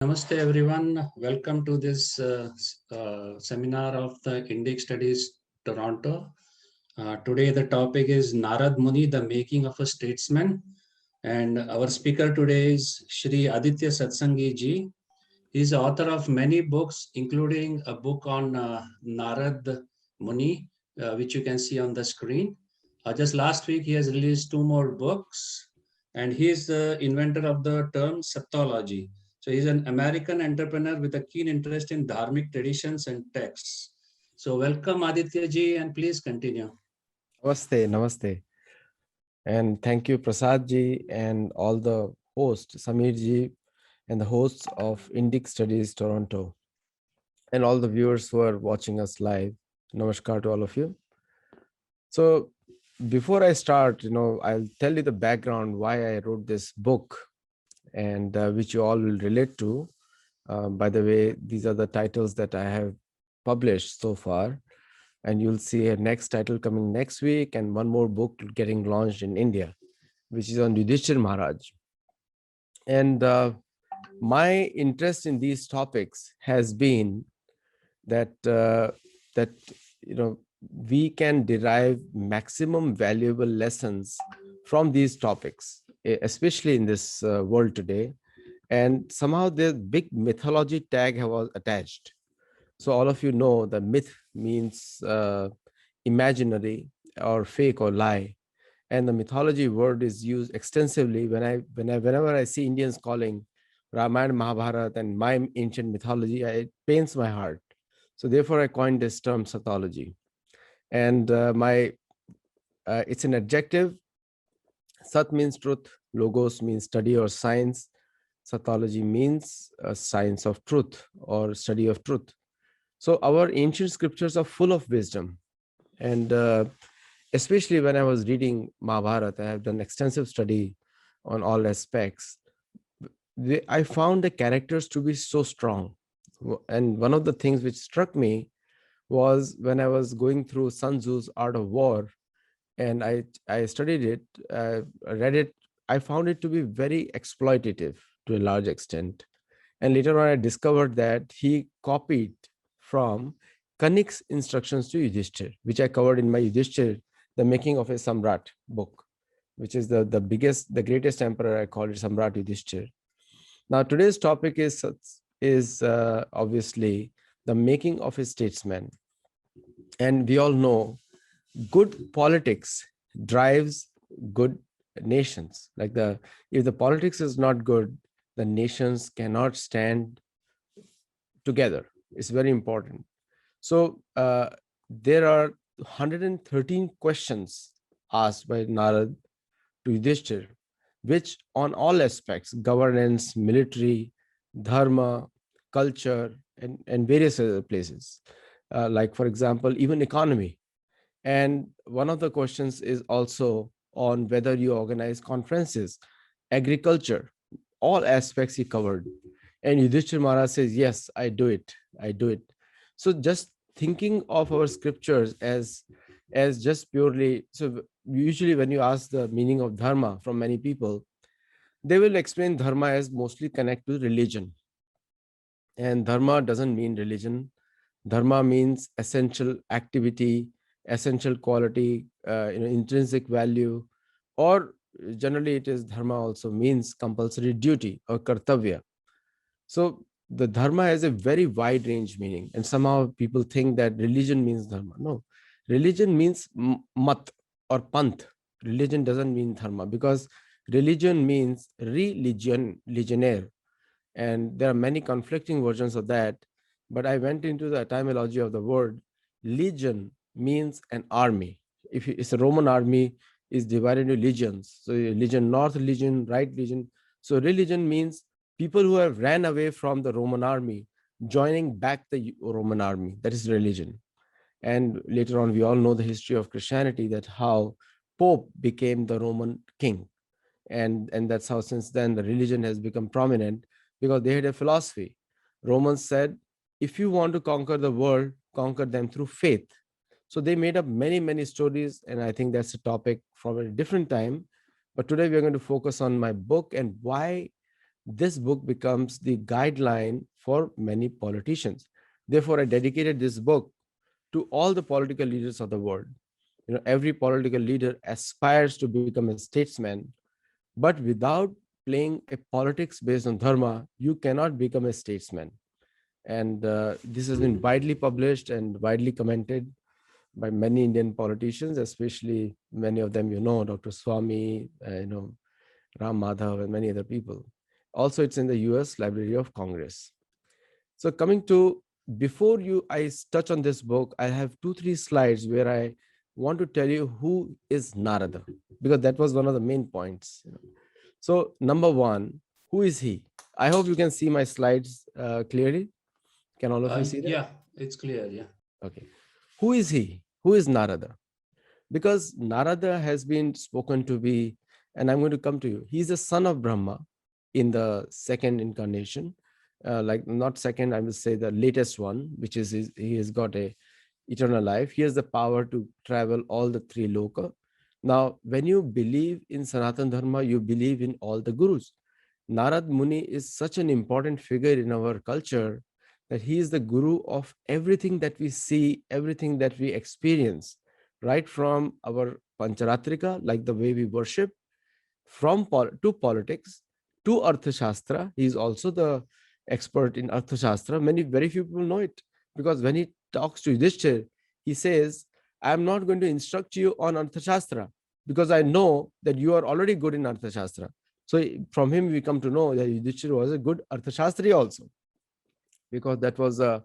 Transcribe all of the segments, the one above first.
Namaste everyone. Welcome to this seminar of the Indic Studies Toronto. Today the topic is Narada Muni, the making of a statesman. And our speaker today is Shri Aditya Satsangi ji. He is author of many books, including a book on Narada Muni, which you can see on the screen. Just last week, he has released 2 more books, and he is the inventor of the term Sattology. So he's an American entrepreneur with a keen interest in Dharmic traditions and texts. So welcome Aditya ji, and please continue. Namaste, namaste. And thank you Prasad ji and all the hosts, Samir ji and the hosts of Indic Studies Toronto and all the viewers who are watching us live. Namaskar to all of you. So before I start, I'll tell you the background why I wrote this book and which you all will relate to. By the way, these are the titles that I have published so far. And you'll see a next title coming next week and one more book getting launched in India, which is on Yudhisthir Maharaj. And my interest in these topics has been that we can derive maximum valuable lessons from these topics, especially in this world today. And somehow the big mythology tag was attached. So all of you know the myth means imaginary or fake or lie. And the mythology word is used extensively whenever I see Indians calling Ramayana, Mahabharata and my ancient mythology, it pains my heart. So therefore I coined this term Sattology. And it's an adjective. Sat means truth, logos means study or science. Sattology means a science of truth or study of truth. So our ancient scriptures are full of wisdom. And especially when I was reading Mahabharata, I have done extensive study on all aspects. I found the characters to be so strong. And one of the things which struck me was when I was going through Sun Tzu's Art of War, and I studied it, read it, I found it to be very exploitative to a large extent. And later on, I discovered that he copied from Kanik's instructions to Yudhishthir, which I covered in my Yudhishthir, the making of a Samrat book, which is the greatest emperor. I call it Samrat Yudhishthir. Now, today's topic is obviously the making of a statesman. And we all know good politics drives good nations. If the politics is not good, the nations cannot stand together. It's very important. So there are 113 questions asked by Narada to Yudhishthir, which on all aspects, governance, military, dharma, culture, and various other places, like for example, even economy. And one of the questions is also on whether you organize conferences, agriculture, all aspects he covered. And Yudhishthir Maharaj says, yes, I do it. So just thinking of our scriptures as just purely, so usually when you ask the meaning of dharma from many people, they will explain dharma as mostly connected to religion. And dharma doesn't mean religion. Dharma means essential activity, essential quality, intrinsic value, or generally it is dharma also means compulsory duty or kartavya. So the dharma has a very wide range meaning, and somehow people think that religion means dharma. No, religion means mat or panth. Religion doesn't mean dharma, because religion means legionnaire, and there are many conflicting versions of that. But I went into the etymology of the word. Legion means an army. If it's a Roman army, is divided into legions. So legion north, legion right, legion. So religion means people who have ran away from the Roman army, joining back the Roman army. That is religion. And later on, we all know the history of Christianity, that how Pope became the Roman king. And that's how since then the religion has become prominent, because they had a philosophy. Romans said, if you want to conquer the world, conquer them through faith. So they made up many, many stories. And I think that's a topic from a different time. But today we're going to focus on my book and why this book becomes the guideline for many politicians. Therefore, I dedicated this book to all the political leaders of the world. Every political leader aspires to become a statesman, but without playing a politics based on dharma, you cannot become a statesman. And this has been widely published and widely commented by many Indian politicians, especially many of them, Dr. Swami, Ram Madhav, and many other people. Also, it's in the US Library of Congress. So coming to, before I touch on this book, I have 2-3 slides where I want to tell you who is Narada, because that was one of the main points. So number one, who is he? I hope you can see my slides clearly. Can all of you see that? Yeah, it's clear. Yeah. Okay. Who is he? Who is Narada? Because Narada has been spoken to be, and I'm going to come to you. He's the son of Brahma in the second incarnation. Like not second, I will say the latest one, which is he has got a eternal life. He has the power to travel all the 3 loka. Now, when you believe in Sanatana Dharma, you believe in all the gurus. Narada Muni is such an important figure in our culture that he is the guru of everything that we see, everything that we experience, right from our Pancharatrika, like the way we worship, to politics, to Arthashastra. He is also the expert in Arthashastra. Very few people know it, because when he talks to Yudhishthir, he says, I'm not going to instruct you on Arthashastra because I know that you are already good in Arthashastra. So from him, we come to know that Yudhishthir was a good Arthashastri also, because that was a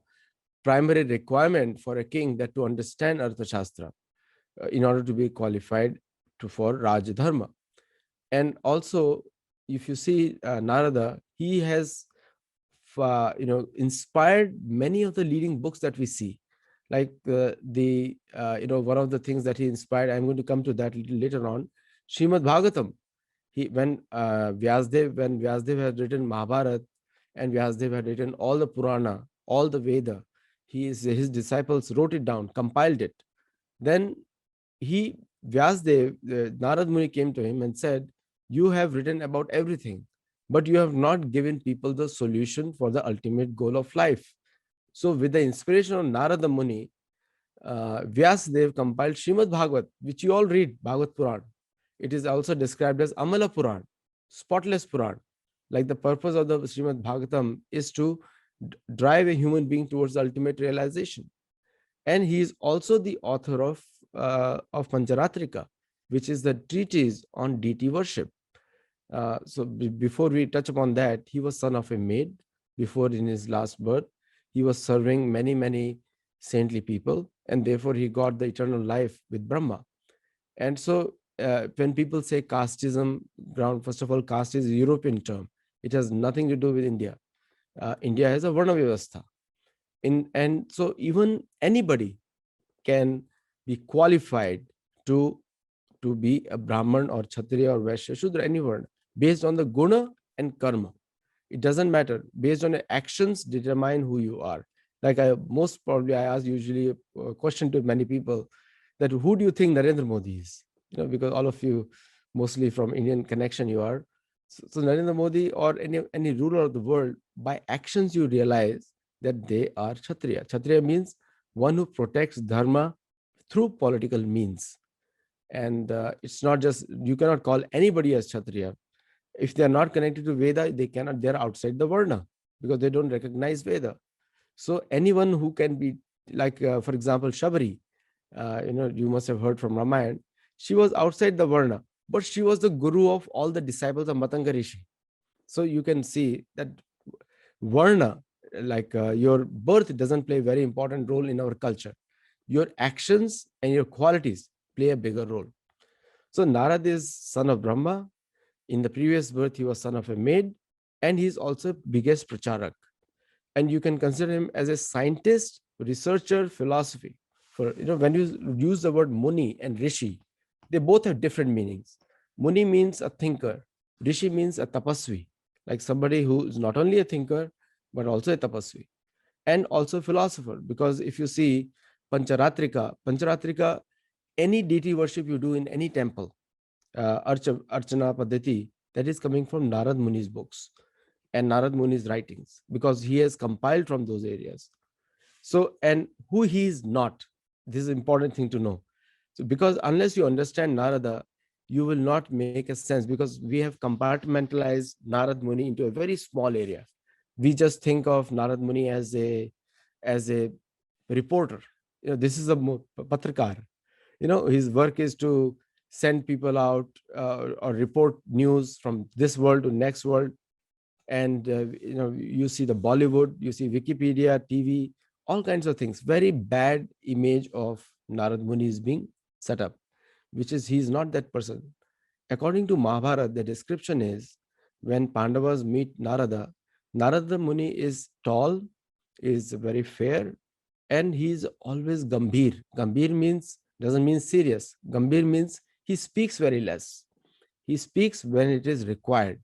primary requirement for a king, that to understand Arthashastra in order to be qualified for Raj Dharma. And also, if you see Narada, he has inspired many of the leading books that we see. Like one of the things that he inspired, I'm going to come to that later on, Srimad Bhagavatam. When Vyasdev had written Mahabharata, and Vyasdev had written all the Purana, all the Veda, his disciples wrote it down, compiled it. Then Vyasdev, Narad Muni came to him and said, you have written about everything, but you have not given people the solution for the ultimate goal of life. So with the inspiration of Narada Muni, Vyasdev compiled Srimad Bhagavat, which you all read, Bhagavat Puran. It is also described as Amala Puran, spotless Puran. Like the purpose of the Srimad Bhagavatam is to drive a human being towards the ultimate realization. And he is also the author of Pancharatrika, which is the treatise on deity worship. So before we touch upon that, he was son of a maid. Before, in his last birth, he was serving many saintly people, and therefore he got the eternal life with Brahma. And so when people say casteism, first of all, caste is a European term. It has nothing to do with India. India has a Varna Vyavastha. And so even anybody can be qualified to be a Brahman or Kshatriya or Vaishya, Shudra, anyone, based on the guna and karma. It doesn't matter. Based on the actions determine who you are. Like I ask usually a question to many people, that who do you think Narendra Modi is? Because all of you, mostly from Indian connection, you are. So Narendra Modi or any ruler of the world, by actions you realize that they are Kshatriya. Kshatriya means one who protects dharma through political means. And it's not just, you cannot call anybody as Kshatriya. If they are not connected to Veda, they're outside the Varna, because they don't recognize Veda. So anyone who can be, like, for example, Shabari, you must have heard from Ramayana, she was outside the Varna, but she was the guru of all the disciples of Matanga Rishi. So you can see that Varna, like your birth, doesn't play a very important role in our culture. Your actions and your qualities play a bigger role. So Narada is son of Brahma. In the previous birth, he was son of a maid, and he's also biggest pracharak. And you can consider him as a scientist, researcher, philosophy. When you use the word Muni and Rishi, they both have different meanings. Muni means a thinker. Rishi means a tapasvi, like somebody who is not only a thinker, but also a tapasvi. And also philosopher, because if you see Pancharatrika, any deity worship you do in any temple, Archana Paddhati, that is coming from Narad Muni's books. and Narad Muni's writings, because he has compiled from those areas. So, and who he is not, this is an important thing to know. So, because unless you understand Narada, you will not make a sense, because we have compartmentalized Narad Muni into a very small area. We just think of Narad Muni as a reporter. This is a patrikar. His work is to send people out or report news from this world to next world. And you see the Bollywood, you see Wikipedia, TV, all kinds of things. Very bad image of Narad Muni is being set up, which is, he's not that person. According to Mahabharata, the description is, when Pandavas meet Narada, Narada Muni is tall, is very fair, and he's always gambhir. Gambhir means, doesn't mean serious. Gambhir means he speaks very less. He speaks when it is required.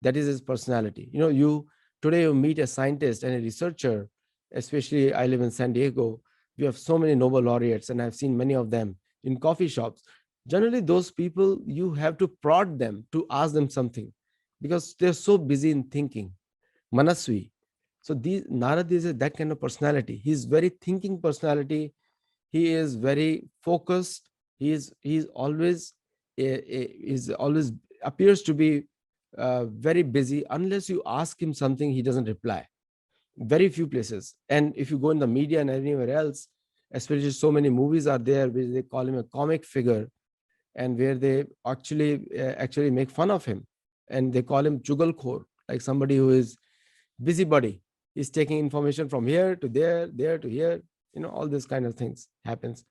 That is his personality. You today you meet a scientist and a researcher, especially I live in San Diego. We have so many Nobel laureates, and I've seen many of them in coffee shops. Generally, those people, you have to prod them to ask them something, because they're so busy in thinking. Manasvi. So these Narad is that kind of personality. He's very thinking personality. He is very focused. He's always is always appears to be very busy. Unless you ask him something, he doesn't reply. Very few places. And if you go in the media and anywhere else, especially so many movies are there where they call him a comic figure, and where they actually make fun of him, and they call him chugalkhor, like somebody who is busybody. He's taking information from here to there, there to here. All this kind of things happens.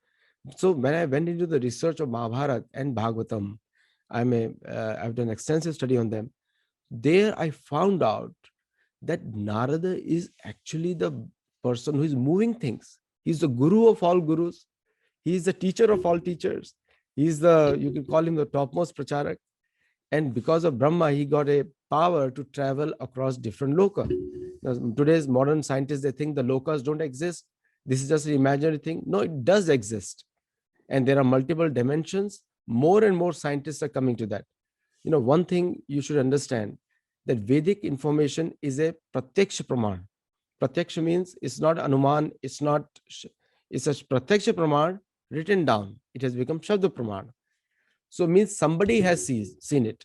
So when I went into the research of Mahabharata and Bhagavatam, I've done extensive study on them. There I found out that Narada is actually the person who is moving things. He's the guru of all gurus. He's the teacher of all teachers. You can call him the topmost pracharak. And because of Brahma, he got a power to travel across different loka. Now, today's modern scientists, they think the lokas don't exist. This is just an imaginary thing. No, it does exist. And there are multiple dimensions. More and more scientists are coming to that. One thing you should understand, that Vedic information is a pratyaksha praman. Pratyaksha means it's not anuman, it's a pratyaksha praman written down. It has become shabda praman. So means somebody has seen it.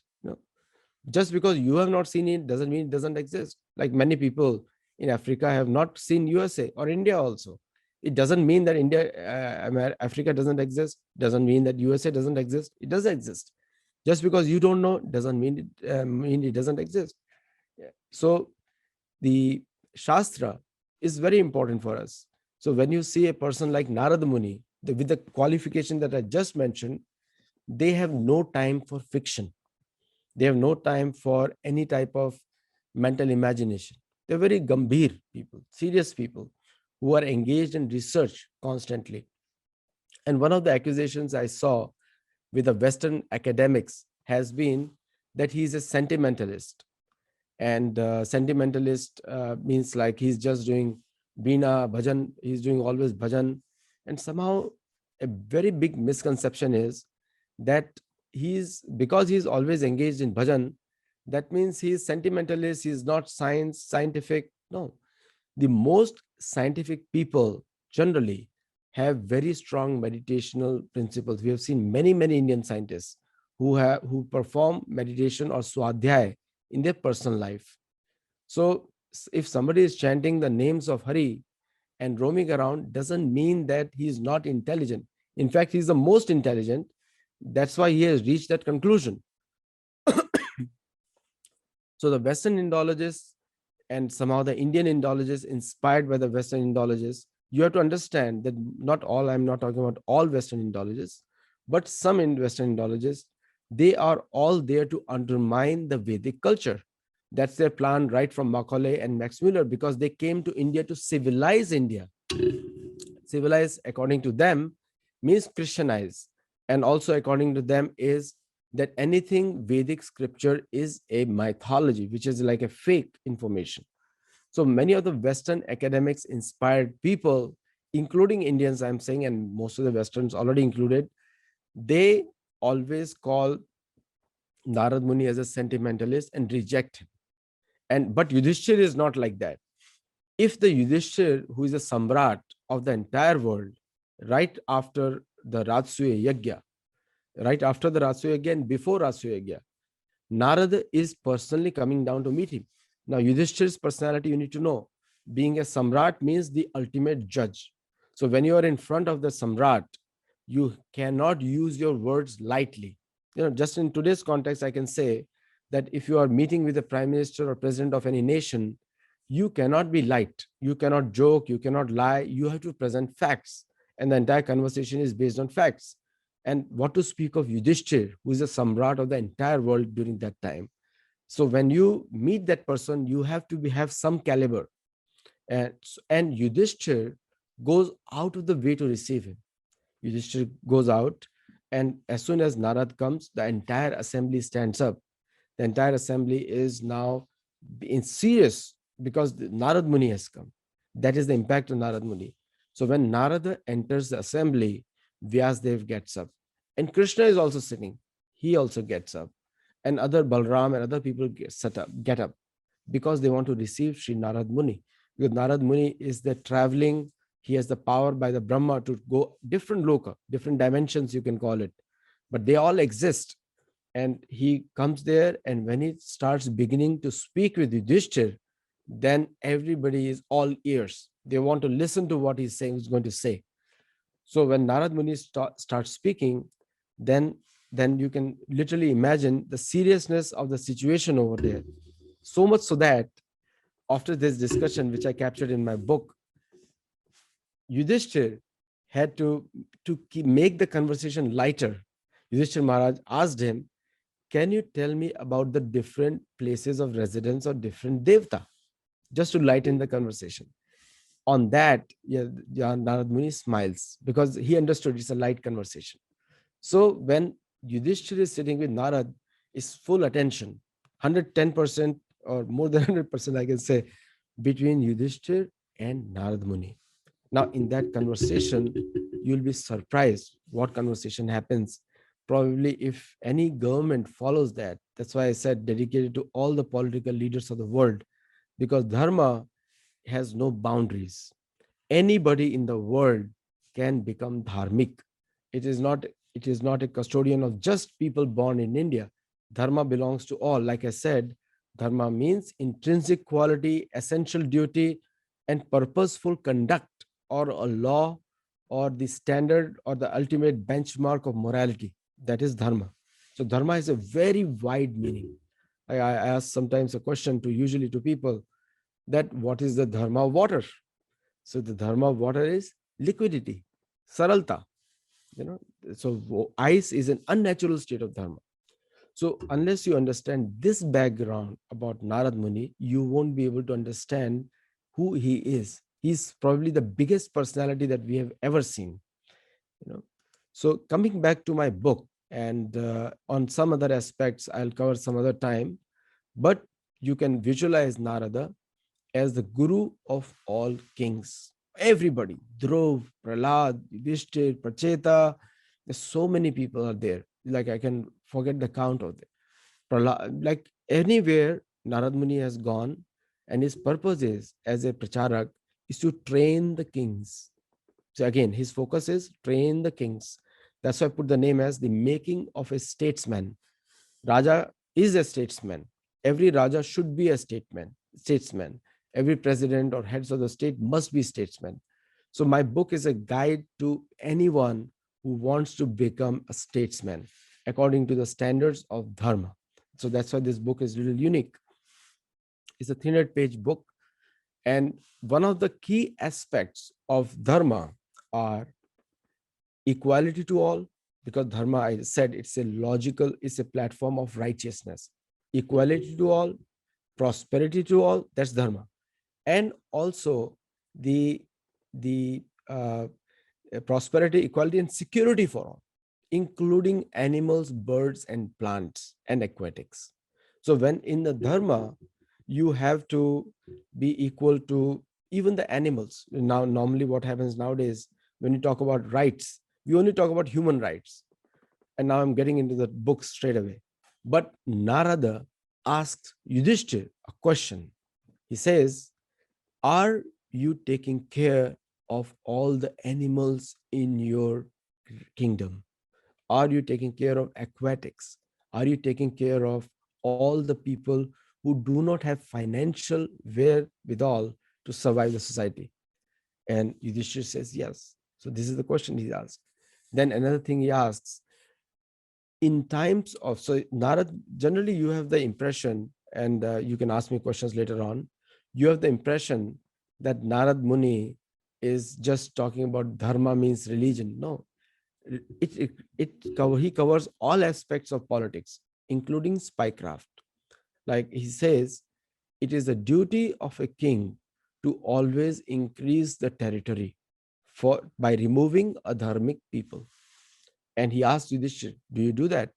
Just because you have not seen it doesn't mean it doesn't exist. Like many people in Africa have not seen USA or India also. It doesn't mean that Africa doesn't exist. Doesn't mean that USA doesn't exist. It does exist. Just because you don't know doesn't mean it doesn't exist. Yeah. So the Shastra is very important for us. So when you see a person like Narada Muni, with the qualification that I just mentioned, they have no time for fiction. They have no time for any type of mental imagination. They're very gambhir people, serious people who are engaged in research constantly. And one of the accusations I saw with the Western academics has been that he's a sentimentalist. And sentimentalist means like he's just doing Bina, bhajan, he's doing always bhajan. And somehow a very big misconception is that because he's always engaged in bhajan, that means he's sentimentalist, he's not scientific. No, the most scientific people generally have very strong meditational principles. We have seen many Indian scientists who perform meditation or swadhyay in their personal life. So if somebody is chanting the names of Hari and roaming around, doesn't mean that he's not intelligent. In fact, he's the most intelligent. That's why he has reached that conclusion. So the Western Indologists and somehow the Indian Indologists inspired by the Western Indologists, you have to understand that I'm not talking about all Western Indologists, but some Western Indologists, they are all there to undermine the Vedic culture. That's their plan right from Macaulay and Max Muller, because they came to India to civilize India. Civilize, according to them, means Christianize. And also according to them is that anything Vedic scripture is a mythology, which is like a fake information. So many of the Western academics inspired people, including Indians, I'm saying, and most of the Westerns already included, they always call Narad Muni as a sentimentalist and reject him. But Yudhishthir is not like that. If the Yudhishthir, who is a samrat of the entire world, right after the Rajsuya Yajna, right after the Rajsuya Yajna and before Rajsuya Yajna, Narada is personally coming down to meet him. Now, Yudhishthir's personality, you need to know, being a samrat means the ultimate judge. So when you are in front of the samrat, you cannot use your words lightly. Just in today's context, I can say that if you are meeting with the prime minister or president of any nation, you cannot be light, you cannot joke, you cannot lie, you have to present facts. And the entire conversation is based on facts. And what to speak of Yudhishthir, who is a samrat of the entire world during that time. So when you meet that person, you have to have some caliber. And Yudhishthir goes out of the way to receive him. Yudhishthir goes out, and as soon as Narad comes, the entire assembly stands up. The entire assembly is now in serious because Narad Muni has come. That is the impact of Narad Muni. So when Narada enters the assembly, Vyasdev gets up. And Krishna is also sitting. He also gets up. And other Balram and other people get up because they want to receive Sri Narad Muni. Because Narad Muni is the traveling, he has the power by the Brahma to go different loka, different dimensions, you can call it. But they all exist. And he comes there, and when he starts beginning to speak with Yudhishthir, then everybody is all ears. They want to listen to what he's saying, he's going to say. So when Narad Muni starts speaking, then you can literally imagine the seriousness of the situation over there. So much so that after this discussion, which I captured in my book, Yudhishthir had to make the conversation lighter. Yudhishthir Maharaj asked him, can you tell me about the different places of residence of different devta? Just to lighten the conversation. On that, Narad Muni smiles because he understood it's a light conversation. So when Yudhishthir is sitting with Narad, is full attention, 110% or more than 100%, I can say, between Yudhishthir and Narad Muni. Now, in that conversation, you'll be surprised what conversation happens. Probably if any government follows that, that's why I said dedicated to all the political leaders of the world, because dharma has no boundaries. Anybody in the world can become dharmic. It is not a custodian of just people born in India. Dharma belongs to all. Like I said, dharma means intrinsic quality, essential duty, and purposeful conduct, or a law, or the standard, or the ultimate benchmark of morality. That is dharma. So dharma has a very wide meaning. I ask sometimes a question usually to people, that what is the dharma of water? So the dharma of water is liquidity, saralta. So ice is an unnatural state of dharma. So unless you understand this background about Narad Muni, you won't be able to understand who he is. He's probably the biggest personality that we have ever seen. So coming back to my book, and on some other aspects, I'll cover some other time, but you can visualize Narada as the guru of all kings. Everybody, Dhruv, Prahlad, Yudhishthir, Pracheta, there's so many people are there. Like I can forget the count of them. Prahlad, like anywhere Narad Muni has gone, and his purpose is, as a pracharak, is to train the kings. So again, his focus is train the kings. That's why I put the name as the making of a statesman. Raja is a statesman. Every Raja should be a statesman. Every president or heads of the state must be statesmen. So my book is a guide to anyone who wants to become a statesman according to the standards of dharma. So that's why this book is a little unique. It's a 300-page book. And one of the key aspects of dharma are equality to all, because dharma, I said, it's a platform of righteousness. Equality to all, prosperity to all, that's dharma. And also the prosperity, equality, and security for all, including animals, birds, and plants, and aquatics. So when in the dharma, you have to be equal to even the animals. Now, normally what happens nowadays, when you talk about rights, we only talk about human rights. And now I'm getting into the book straight away. But Narada asked Yudhishthir a question. He says, are you taking care of all the animals in your kingdom? Are you taking care of aquatics? Are you taking care of all the people who do not have financial wherewithal to survive the society? And Yudhishthir says, yes. So this is the question he asked. Then another thing he asks, in times of, so Narad, generally you have the impression, and you can ask me questions later on, you have the impression that Narad Muni is just talking about dharma means religion. No, he covers all aspects of politics, including spycraft. Like he says, it is the duty of a king to always increase the territory by removing adharmic people. And he asked Yudhishthir, do you do that?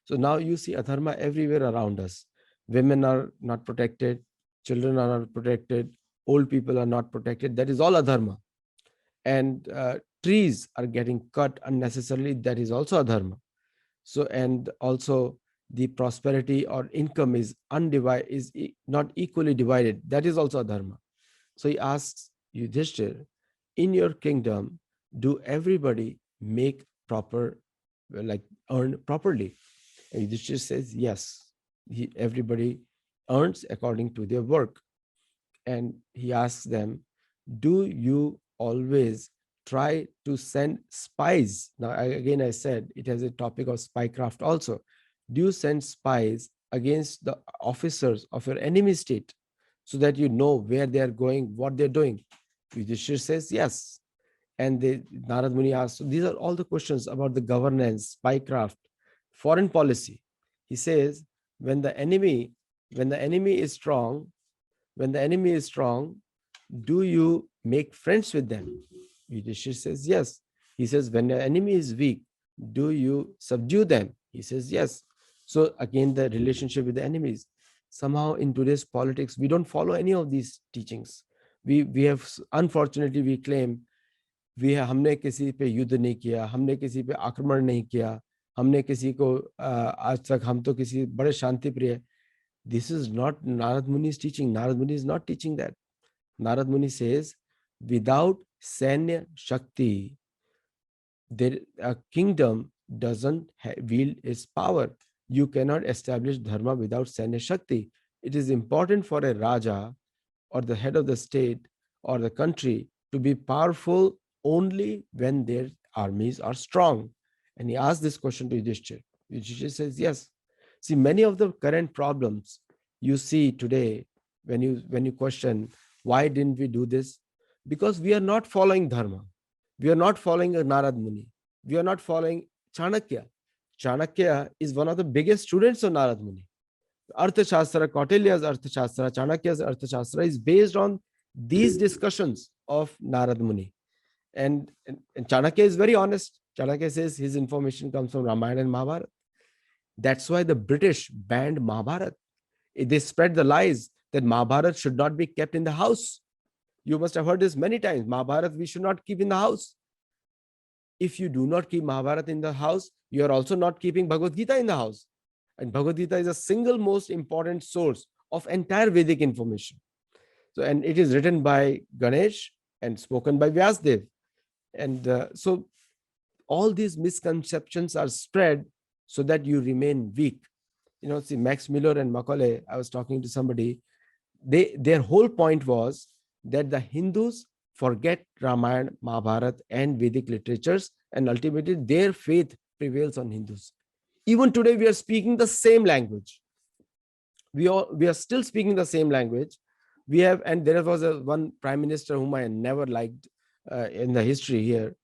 So now you see adharma everywhere around us. Women are not protected, children are not protected, old people are not protected. That is all adharma. And trees are getting cut unnecessarily. That is also adharma. So, and also the prosperity or income is undivided, not equally divided. That is also adharma. So he asks Yudhishthir, in your kingdom, do everybody make proper, like earn properly? And Yudhishthir says, yes, everybody earns according to their work. And he asks them, do you always try to send spies? Now, again, I said it has a topic of spycraft also. Do you send spies against the officers of your enemy state so that you know where they are going, what they're doing? Yudhishthir says, yes. And Narad Muni asks, so these are all the questions about the governance, spycraft, foreign policy. He says, when the enemy is strong, do you make friends with them? Yudhishthir says, yes. He says, when the enemy is weak, do you subdue them? He says, yes. So again, the relationship with the enemies. Somehow in today's politics, we don't follow any of these teachings. We have, unfortunately, we claim हमने किसी पे युद्ध नहीं किया, हमने किसी पे आक्रमण नहीं किया, हमने किसी को आज तक, हम तो किसी बड़े शांति प्रिय. This is not Narad Muni's teaching. Narad Muni is not teaching that. Narad Muni says, without Sanya Shakti, a kingdom doesn't wield its power. You cannot establish dharma without Sanya Shakti. It is important for a Raja or the head of the state or the country to be powerful only when their armies are strong. And he asked this question to Yudhishthir. Yudhishthir says, yes. See, many of the current problems you see today, when you question, why didn't we do this? Because we are not following dharma. We are not following a Narad Muni. We are not following Chanakya. Chanakya is one of the biggest students of Narad Muni. Arthashastra, Kautilya's Arthashastra, Chanakya's Arthashastra is based on these discussions of Narad Muni. And Chanakya is very honest. Chanakya says his information comes from Ramayana and Mahabharata. That's why the British banned Mahabharata. They spread the lies that Mahabharata should not be kept in the house. You must have heard this many times. Mahabharata we should not keep in the house. If you do not keep Mahabharata in the house, you are also not keeping Bhagavad Gita in the house. And Bhagavad Gita is a single most important source of entire Vedic information. So, and it is written by Ganesh and spoken by Vyasdev. And so all these misconceptions are spread so that you remain weak. You know, see, Max Miller and Macaulay, I was talking to somebody, their whole point was that the Hindus forget Ramayana, Mahabharata, and Vedic literatures, and ultimately their faith prevails on Hindus. Even today, we are speaking the same language. We are still speaking the same language. We have, and there was one prime minister whom I never liked in the history here,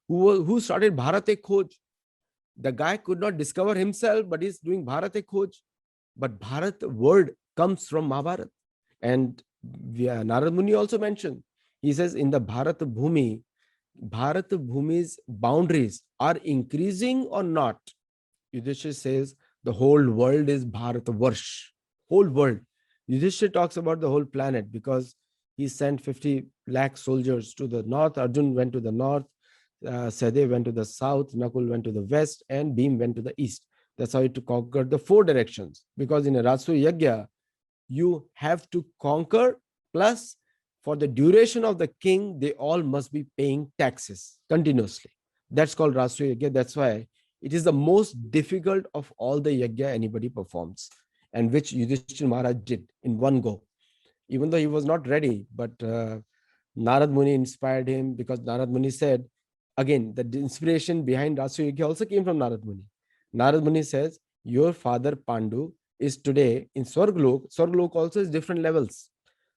who started Bharat Ek Khoj. The guy could not discover himself, but he's doing Bharat Ek Khoj. But Bharat word comes from Mahabharata. And Narad Muni also mentioned, he says in the Bharat Bhumi's boundaries are increasing or not. Yudhishthir says the whole world is Bharat Varsh, whole world. Yudhishthir talks about the whole planet because he sent 50 lakh soldiers to the north. Arjun went to the north, Sadev went to the south, Nakul went to the west, and Bhim went to the east. That's how he conquered the 4 directions. Because in a Rajasuya Yajna, you have to conquer, plus for the duration of the king, they all must be paying taxes continuously. That's called Rajasuya Yajna. That's why it is the most difficult of all the yajna anybody performs, and which Yudhishthira Maharaj did in one go. Even though he was not ready, but Narad Muni inspired him, because Narad Muni said, again, the inspiration behind Rajasuya Yajna also came from Narad Muni. Narad Muni says, your father Pandu is today in Swarglok. Swarglok also is different levels.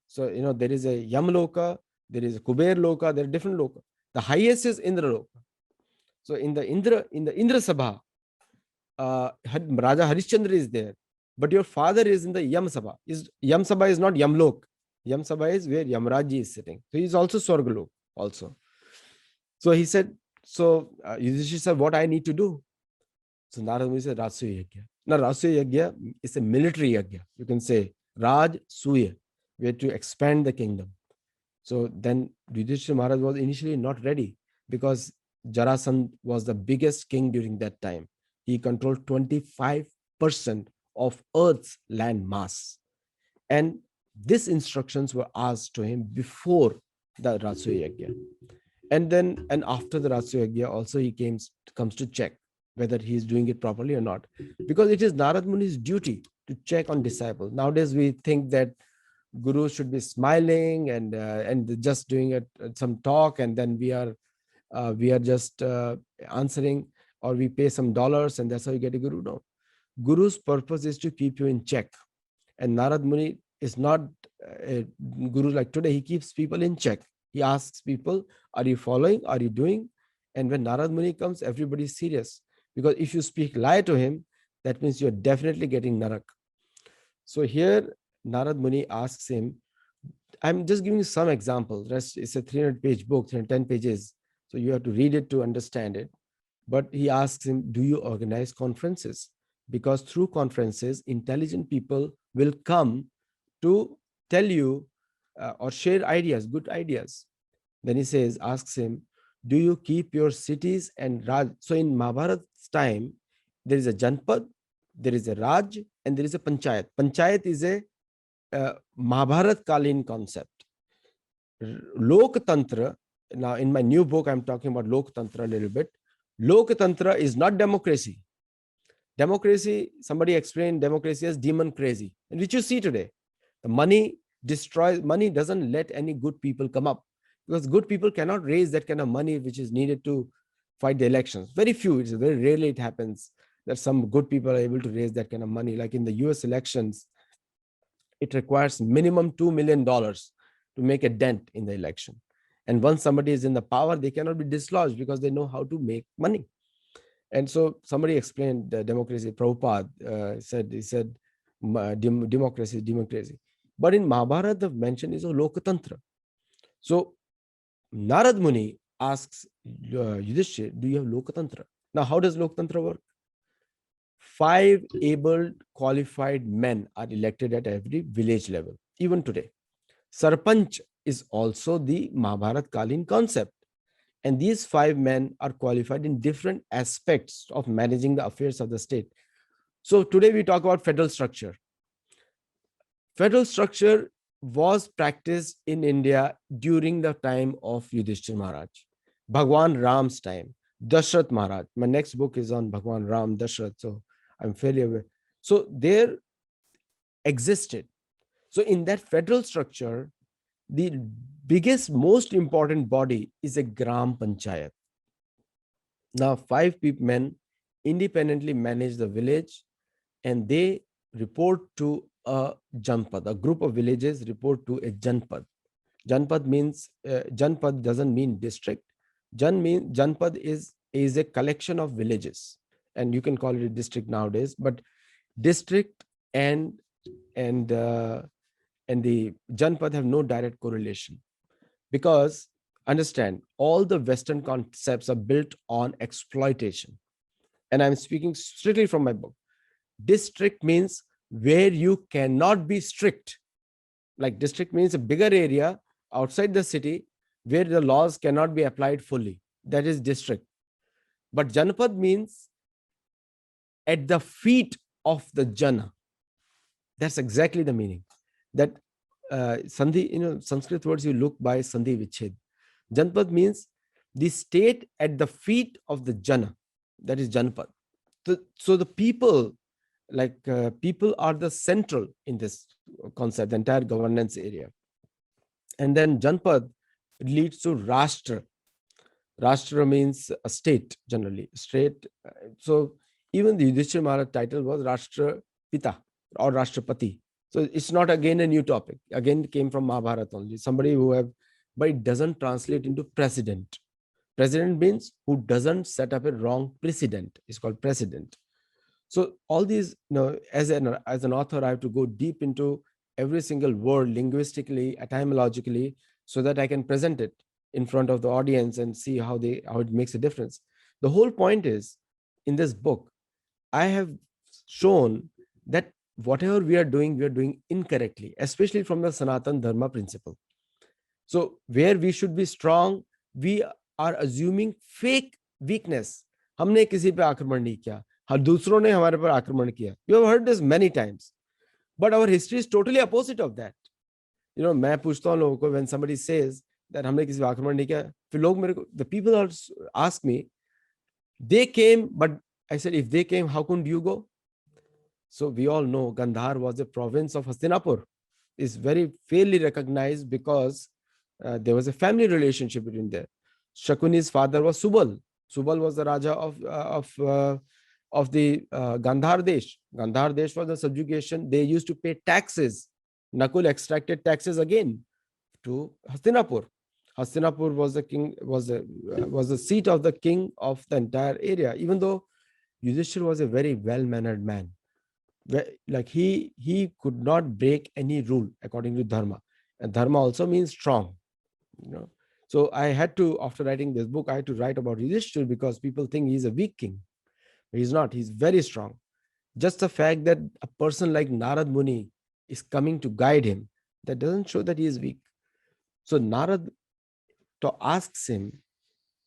So, there is a Yamloka, there is a Kuber Loka, there are different Loka. The highest is Indra Loka. So in the Indra Sabha, Raja Harishchandra is there, but your father is in the Yam Sabha. Yam Sabha is not Yamlok. Yam Sabha is where Yamraji is sitting. So he's also Swargalok also. So he said, Yudhishthira said, what I need to do? So Narada Muni said, Rajasuya Yajna. Now Rajasuya Yajna is a military Yajna. You can say Raj Suya, we have to expand the kingdom. So then Yudhishthira Maharaj was initially not ready, because Jarasandh was the biggest king during that time. He controlled 25% of Earth's land mass. And these instructions were asked to him before the Rajasuya Yajna. And after the Rajasuya Yajna, also he comes to check whether he is doing it properly or not. Because it is Narad Muni's duty to check on disciples. Nowadays, we think that gurus should be smiling and just doing some talk, and then we are just answering, or we pay some dollars and that's how you get a guru. No, guru's purpose is to keep you in check. And Narad Muni is not a guru like today. He keeps people in check. He asks people, are you following, are you doing? And when Narad Muni comes, everybody is serious, because if you speak lie to him, that means you're definitely getting narak. So here Narad Muni asks him, I'm just giving you some examples. Rest is a 300-page book, 310 pages. So you have to read it to understand it. But he asks him, do you organize conferences? Because through conferences, intelligent people will come to tell you or share ideas, good ideas. Then he asks him, do you keep your cities and Raj? So in Mahabharat's time, there is a Janpad, there is a Raj, and there is a Panchayat. Panchayat is a Mahabharat Kalin concept. Loktantra, now in my new book, I'm talking about Loktantra a little bit. Loktantra is not democracy. Democracy, somebody explained democracy as demon crazy, and which you see today. The money destroys, money doesn't let any good people come up, because good people cannot raise that kind of money which is needed to fight the elections. Very few, it's very rarely it happens that some good people are able to raise that kind of money. Like in the US elections, it requires minimum $2 million to make a dent in the election. And once somebody is in the power, they cannot be dislodged because they know how to make money. And so somebody explained the democracy. Prabhupada he said, democracy is democracy. But in Mahabharata, the mention is of Lokatantra. So Narad Muni asks Yudhishthira, do you have Lokatantra? Now, how does Lokatantra work? 5 able, qualified men are elected at every village level, even today. Sarpanch is also the Mahabharat Kalin concept. And these 5 men are qualified in different aspects of managing the affairs of the state. So today we talk about federal structure. Federal structure was practiced in India during the time of Yudhishthira Maharaj, Bhagwan Ram's time, Dashrath Maharaj. My next book is on Bhagwan Ram, Dashrath, so I'm fairly aware. So there existed. So in that federal structure, the biggest, most important body is a Gram Panchayat. Now 5 men independently manage the village, and they report to a Janpad. A group of villages report to a Janpad. Janpad means, Janpad doesn't mean district. Janpad is a collection of villages, and you can call it a district nowadays, but district and the Janpad have no direct correlation, because understand, all the Western concepts are built on exploitation. And I'm speaking strictly from my book. District means where you cannot be strict. Like district means a bigger area outside the city where the laws cannot be applied fully. That is district. But Janpad means at the feet of the jana. That's exactly the meaning. That Sandhi, Sanskrit words you look by Sandhi Vichhed. Janpad means the state at the feet of the jana. That is Janpad. So the people, people are the central in this concept, the entire governance area. And then Janpad leads to Rashtra. Rashtra means a state, generally. State. So even the Yudhishthira Maharaj title was Rashtra Pita or Rashtrapati. So it's not again a new topic. Again, it came from Mahabharata only. Somebody who have, but it doesn't translate into president. President means who doesn't set up a wrong precedent. It's called president. So all these, as an author, I have to go deep into every single word linguistically, etymologically, so that I can present it in front of the audience and see how it makes a difference. The whole point is, in this book, I have shown that whatever we are doing incorrectly, especially from the Sanatan Dharma principle. So where we should be strong, we are assuming fake weakness. हमने किसी पे आक्रमण नहीं किया, हाँ दूसरों ने हमारे पर आक्रमण किया. You have heard this many times, but our history is totally opposite of that. मैं पूछता हूँ लोगों को, when somebody says that हमने किसी पे आक्रमण नहीं किया, फिर लोग मेरे को, the people ask me, they came, but I said, if they came, how couldn't you go? So we all know Gandhar was a province of Hastinapur. Is very fairly recognized because there was a family relationship between there. Shakuni's father was Subal. Subal was the Raja of the Gandhar Desh. Gandhar Desh was the subjugation. They used to pay taxes. Nakul extracted taxes again to Hastinapur. Hastinapur was the king, was the seat of the king of the entire area. Even though Yudhishthir was a very well-mannered man, like he could not break any rule according to dharma, and dharma also means strong. So I had to, after writing this book, I had to write about Yudhishthir because people think he's a weak king. He's not. He's very strong. Just the fact that a person like Narada Muni is coming to guide him, that doesn't show that he is weak. So Narada asks him,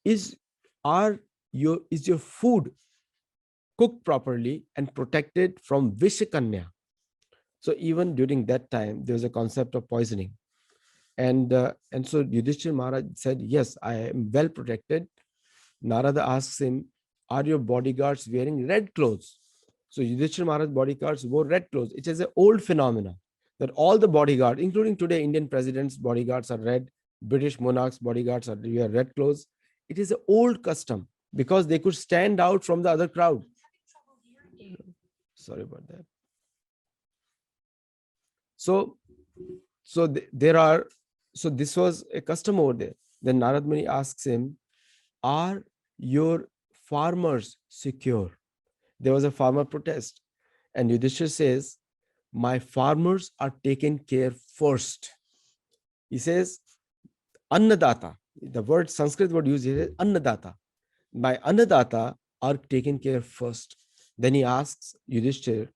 is your food cooked properly and protected from Vishakanya? So even during that time, there was a concept of poisoning. And so Yudhishthira Maharaj said, yes, I am well protected. Narada asks him, are your bodyguards wearing red clothes? So Yudhishthira Maharaj's bodyguards wore red clothes. It is an old phenomenon that all the bodyguards, including today, Indian president's bodyguards are red, British monarchs' bodyguards wear red clothes. It is an old custom because they could stand out from the other crowd. Sorry about that. So this was a custom over there. Then Narada Muni asks him, are your farmers secure? There was a farmer protest. And Yudhishthira says, my farmers are taken care first. He says, Annadata. The word Sanskrit word used here is Annadata. My Annadata are taken care first. Then he asks Yudhishthira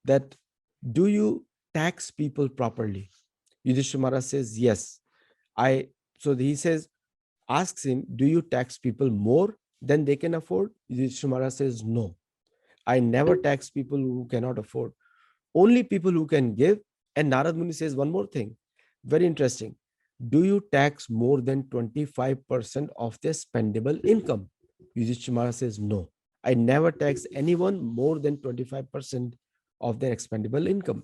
that, do you tax people properly? Yudhishthira Maharaj says, yes. So he says, asks him, do you tax people more than they can afford? Yudhishthira Maharaj says, no. I never tax people who cannot afford. Only people who can give. And Narada Muni says one more thing. Very interesting. Do you tax more than 25% of their spendable income? Yudhishthira Maharaj says, no. I never tax anyone more than 25% of their expendable income.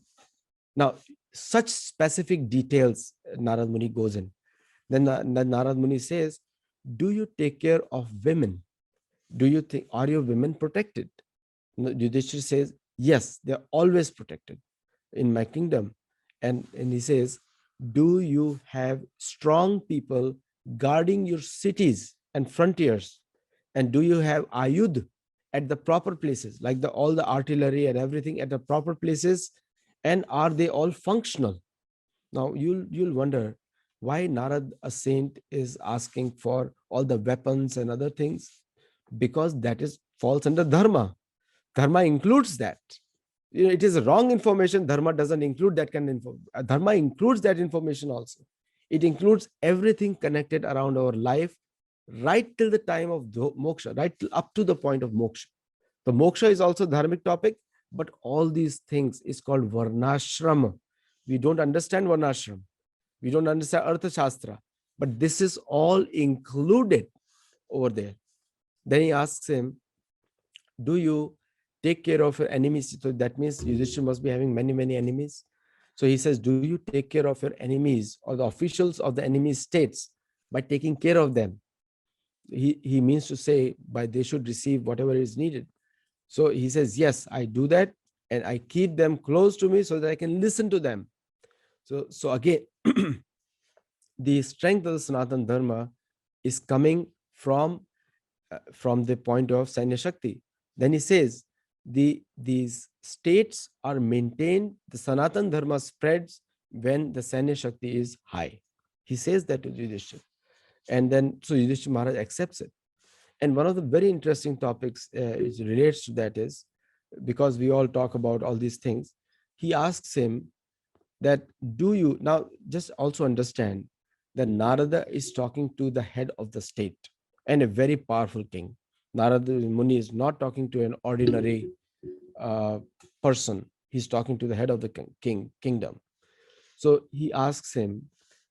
Now, such specific details Narada Muni goes in. Then Narada Muni says, do you take care of women? Do you think, are your women protected? Yudhishthira says, yes, they're always protected in my kingdom. And he says, do you have strong people guarding your cities and frontiers? And do you have ayudh at the proper places, like all the artillery and everything at the proper places? And are they all functional? Now you'll wonder why Narad, a saint, is asking for all the weapons and other things, because that falls under dharma. Dharma includes that. It is wrong information. Dharma doesn't include that kind of information. Dharma includes that information also. It includes everything connected around our life, right till the time of moksha, right till up to the point of moksha. The moksha is also dharmic topic, but all these things is called varnashram. We don't understand varnashram. We don't understand Artha Shastra, but this is all included over there. Then he asks him, do you take care of your enemies? So that means Yudhishthira must be having many, many enemies. So he says, do you take care of your enemies or the officials of the enemy states by taking care of them? He means to say by they should receive whatever is needed. So he says, yes, I do that, and I keep them close to me so that I can listen to them. So again, the strength of the Sanatana Dharma is coming from the point of Sanya Shakti. Then he says, these states are maintained, the Sanatana Dharma spreads when the Sanya Shakti is high. He says that to Yudhishthira. And then, so Yudhishthira Maharaj accepts it. And one of the very interesting topics which relates to that is, because we all talk about all these things, he asks him that, do you, now just also understand that Narada is talking to the head of the state and a very powerful king. Narada Muni is not talking to an ordinary person. He's talking to the head of the kingdom. So he asks him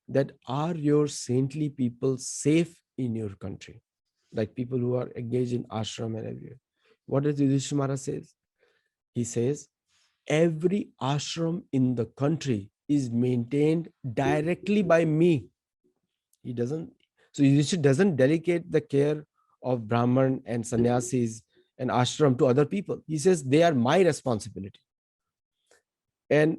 that, are your saintly people safe in your country? Like people who are engaged in ashram and everywhere. What does Yudhishthira Maharaj says? He says, every ashram in the country is maintained directly by me. He doesn't, so Yudhishthira doesn't delegate the care of Brahman and sannyasis and ashram to other people. He says they are my responsibility. And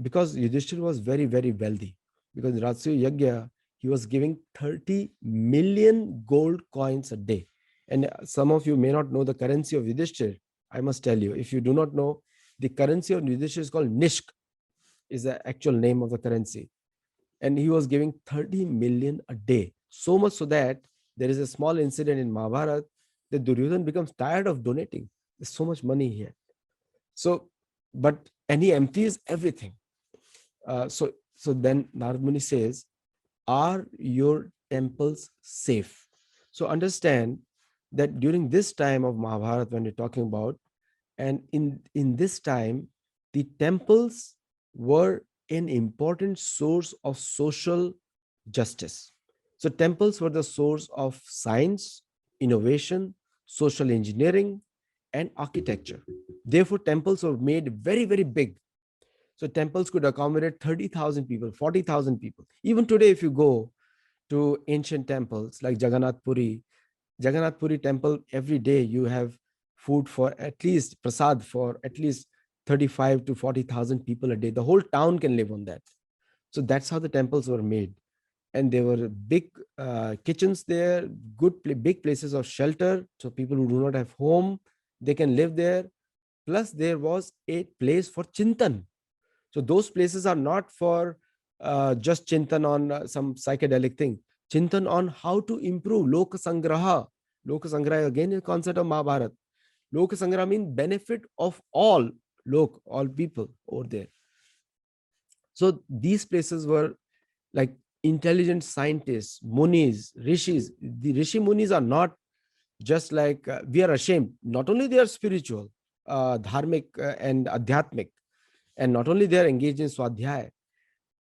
because Yudhishthira was very, very wealthy, because Ratsya Yagya, he was giving 30 million gold coins a day. And some of you may not know the currency of Yudhishthir. I must tell you, if you do not know, the currency of Yudhishthir is called Nishk, is the actual name of the currency. And he was giving 30 million a day. So much so that there is a small incident in Mahabharata that Duryodhana becomes tired of donating. There's so much money here. So, and he empties everything. So then Narada Muni says, are your temples safe? So understand that during this time of Mahabharata, when we're talking about, and in this time, the temples were an important source of social justice. So temples were the source of science, innovation, social engineering, and architecture. Therefore, temples were made very, very big. So temples could accommodate 30,000 people, 40,000 people. Even today, if you go to ancient temples like Jagannath Puri temple, every day you have food for at least prasad for at least 35 to 40,000 people a day. The whole town can live on that. So that's how the temples were made. And there were big kitchens there, big places of shelter. So people who do not have home, they can live there. Plus there was a place for chintan. So those places are not for just chintan on some psychedelic thing. Chintan on how to improve Loka Sangraha. Loka Sangraha again is a concept of Mahabharata. Loka Sangraha means benefit of all people over there. So these places were like intelligent scientists, munis, rishis. The rishi munis are not just like we are ashamed. Not only they are spiritual, dharmic and adhyatmic, and not only they are engaged in swadhyaya,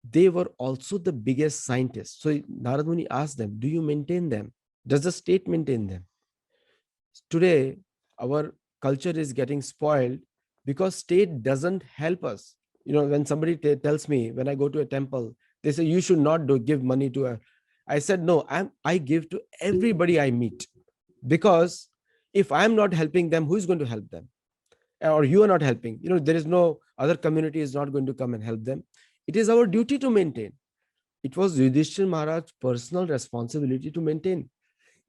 they were also the biggest scientists. So Narada Muni asked them, do you maintain them? Does the state maintain them? Today, our culture is getting spoiled because state doesn't help us. When somebody tells me, when I go to a temple, they say, you should not give money to her. I said, no, I give to everybody I meet. Because if I'm not helping them, who is going to help them? Or you are not helping. There is no other community is not going to come and help them. It is our duty to maintain. It was Yudhishthira Maharaj's personal responsibility to maintain.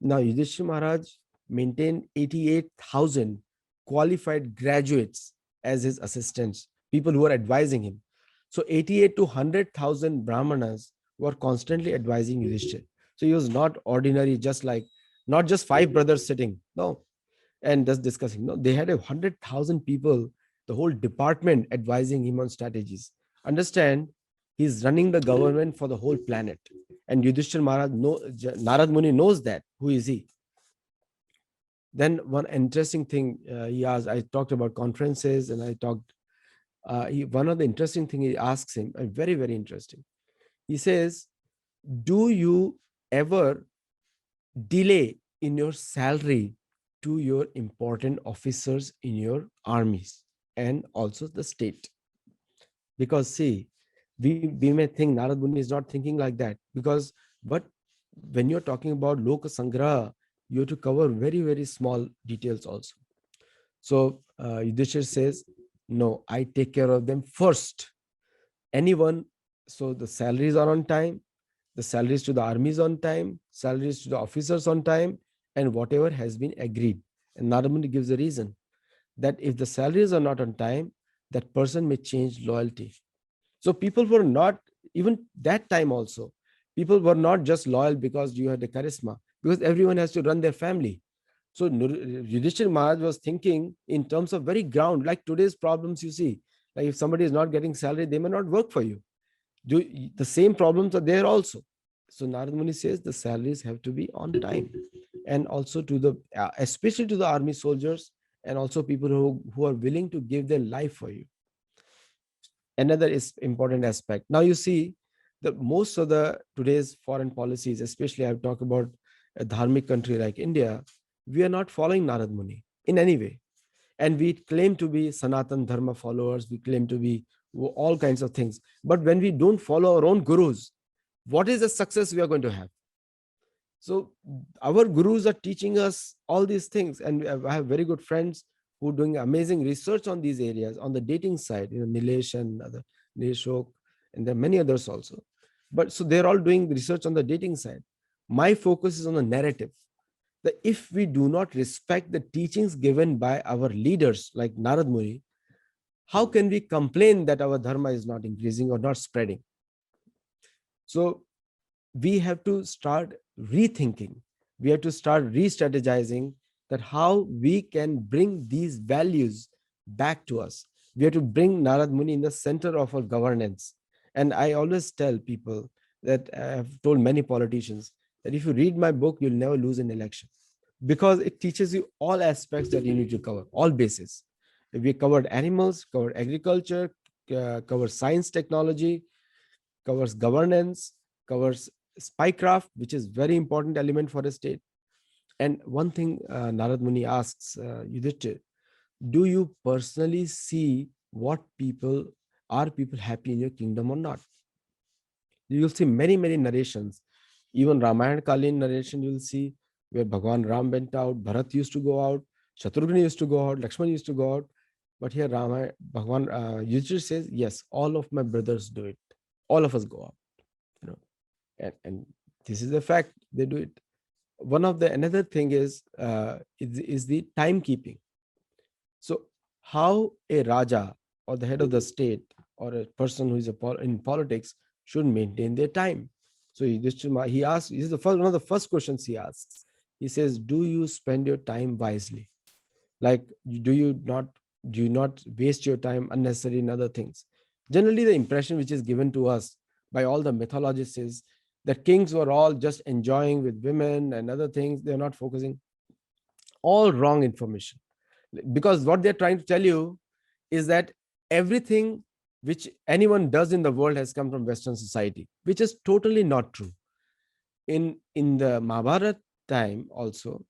Now, Yudhishthira Maharaj maintained 88,000 qualified graduates as his assistants, people who were advising him. So 88 to 100,000 Brahmanas were constantly advising Yudhishthira. So he was not ordinary, not just 5 brothers sitting, no, and just discussing. No, they had 100,000 people, the whole department advising him on strategies. Understand, he's running the government for the whole planet. And Yudhishthira Maharaj, Narad Muni knows that. Who is he? Then one interesting thing he asked, I talked about conferences, and one of the interesting thing he asks him, very, very interesting. He says, do you ever delay in your salary to your important officers in your armies and also the state? Because see, we may think Narad Muni is not thinking like that, because but when you're talking about Loka Sangraha, you have to cover very, very small details also. So Yudhishthir says, no, I take care of them first. Anyone, so the salaries are on time, the salaries to the armies on time, salaries to the officers on time, and whatever has been agreed. And Narad Muni gives a reason that if the salaries are not on time, that person may change loyalty. So people were not, even that time also, people were not just loyal because you had a charisma, because everyone has to run their family. So Yudhishthir Maharaj was thinking in terms of very ground, like today's problems you see. Like if somebody is not getting salary, they may not work for you. The same problems are there also. So Narad Muni says the salaries have to be on time, and also to the especially to the army soldiers, and also people who are willing to give their life for you. Another is important aspect. Now you see that most of the today's foreign policies, especially I've talked about a Dharmic country like India, we are not following Narad Muni in any way. And we claim to be Sanatan Dharma followers, we claim to be all kinds of things. But when we don't follow our own gurus, what is the success we are going to have? So our gurus are teaching us all these things, and I have very good friends who are doing amazing research on these areas on the dating side. Nilesh and other Nileshok, and there are many others also. But so they're all doing research on the dating side. My focus is on the narrative. That if we do not respect the teachings given by our leaders like Narad Muni, how can we complain that our dharma is not increasing or not spreading? So we have to start rethinking. We have to start re-strategizing that how we can bring these values back to us. We have to bring Narad Muni in the center of our governance. And I always tell people that I have told many politicians that if you read my book, you'll never lose an election, because it teaches you all aspects that you need to cover, all bases. We covered animals, covered agriculture, covered science, technology, covers governance, covers spycraft, which is very important element for a state. And one thing Narad Muni asks Yudhishthir, do you personally see what are people happy in your kingdom or not? You will see many, many narrations. Even Ramayana Kalin narration you will see where Bhagwan Ram went out, Bharat used to go out, Shatrugni used to go out, Lakshman used to go out. But here Bhagwan Yudhishthir says, yes, all of my brothers do it. All of us go out. And this is a fact, they do it. Another thing is the timekeeping. So how a Raja or the head of the state or a person who is in politics should maintain their time. So he asks, this is one of the first questions he asks. He says, do you spend your time wisely? Like, do you not waste your time unnecessarily in other things? Generally, the impression which is given to us by all the mythologists is that kings were all just enjoying with women and other things. They're not focusing. All wrong information. Because what they're trying to tell you is that everything which anyone does in the world has come from Western society, which is totally not true. In the Mahabharata time also,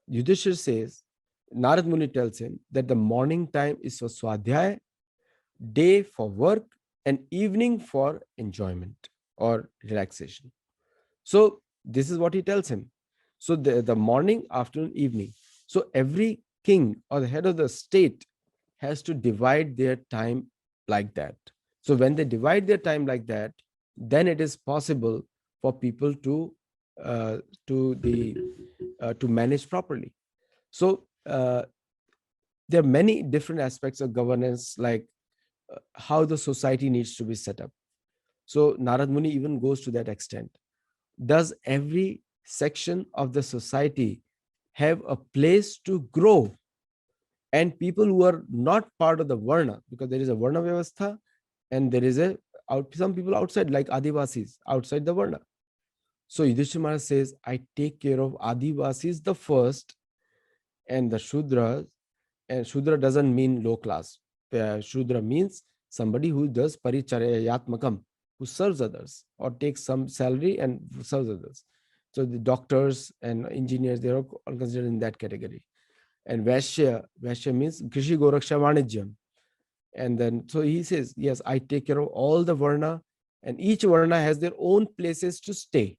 Yudhishthir says, Narad Muni tells him that the morning time is for Swadhyaya, day for work, and evening for enjoyment or relaxation. So this is what he tells him. So the morning, afternoon, evening. So every king or the head of the state has to divide their time like that. So when they divide their time like that, then it is possible for people to manage properly. So there are many different aspects of governance, like how the society needs to be set up. So Narad Muni even goes to that extent. Does every section of the society have a place to grow? And people who are not part of the Varna, because there is a Varna Vyavastha and there is some people outside, like Adivasis, outside the Varna. So Yudhishthira Maharaj says, I take care of Adivasis the first, and the Shudra, and Shudra doesn't mean low class. Shudra means somebody who does paricharyatmakam, who serves others or takes some salary and serves others. So the doctors and engineers, they are all considered in that category. And Vaishya means Krishi Goraksha Vanijyam. And then, so he says, yes, I take care of all the Varna, and each Varna has their own places to stay.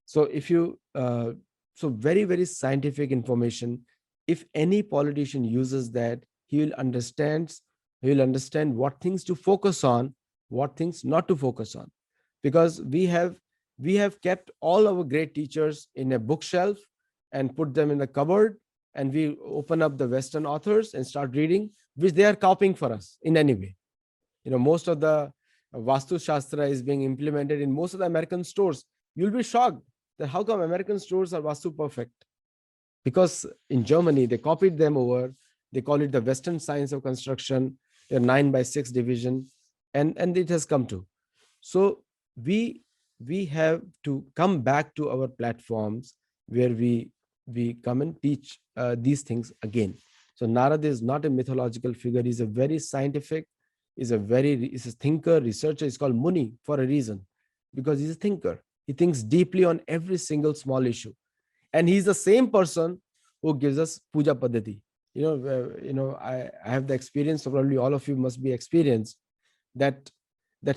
So if you, so very, very scientific information. If any politician uses that, he will understand what things to focus on, what things not to focus on. Because we have kept all our great teachers in a bookshelf and put them in the cupboard, and we open up the Western authors and start reading, which they are copying for us in any way. Most of the Vastu Shastra is being implemented in most of the American stores. You'll be shocked that how come American stores are Vastu perfect? Because in Germany, they copied them over. They call it the Western science of construction, a 9x6 division, and it has come to. So we have to come back to our platforms where we come and teach these things again. So Narada is not a mythological figure. He's a very scientific, he's a thinker, researcher. He's called Muni for a reason, because he's a thinker. He thinks deeply on every single small issue. And he's the same person who gives us puja paddhati. I have the experience, probably all of you must be experienced, that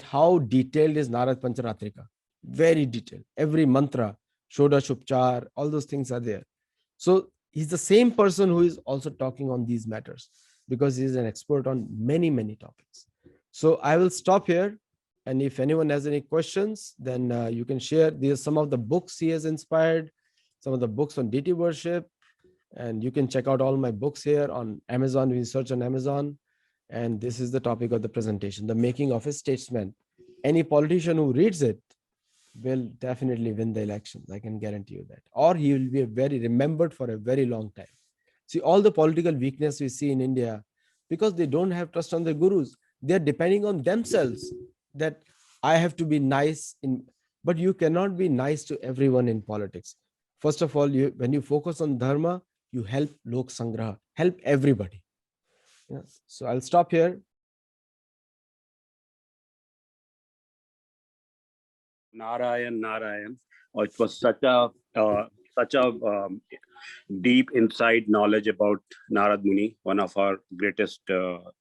how detailed is Narad Pancharatrika. Very detailed. Every mantra, Shodash Upchar, all those things are there. So he's the same person who is also talking on these matters, because he's an expert on many, many topics. So I will stop here. And if anyone has any questions, then you can share. These are some of the books he has inspired, some of the books on deity worship. And you can check out all my books here on Amazon. We search on Amazon. And this is the topic of the presentation, the making of a statesman. Any politician who reads it will definitely win the elections. I can guarantee you that. Or he will be very remembered for a very long time. See, all the political weakness we see in India, because they don't have trust on their gurus. They're depending on themselves, that I have to be nice but you cannot be nice to everyone in politics. First of all, when you focus on dharma, you help lok sangraha, help everybody. Yes. So I'll stop here. Narayan. It was such a deep inside knowledge about Narada Muni, one of our greatest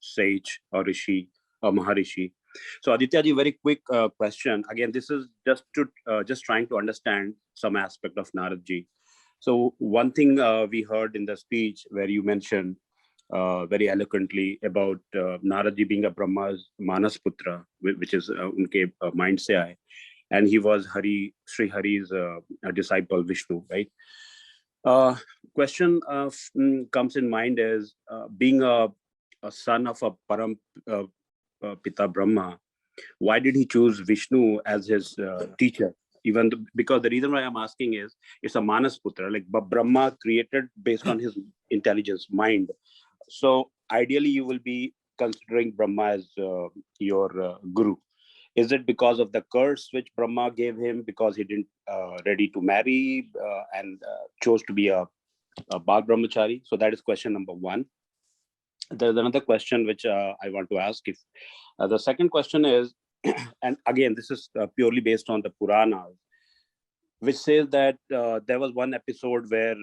sage or rishi or maharishi. So Aditya ji, very quick question. Again, this is just trying to understand some aspect of Narad ji. So one thing we heard in the speech where you mentioned very eloquently about Narad ji being a Brahma's Manas Putra, which is unke mind se aaye, and he was Sri Hari's disciple Vishnu, right? Question comes in mind is being a son of a Param Pita Brahma, why did he choose Vishnu as his teacher? Because the reason why I'm asking is it's a Manas Putra, like Brahma created based on his intelligence, mind. So ideally, you will be considering Brahma as your guru. Is it because of the curse which Brahma gave him because he didn't ready to marry and chose to be a Bal Brahmachari? So that is question number one. There's another question which I want to ask. If the second question is, and again, this is purely based on the Puranas, which says that there was one episode where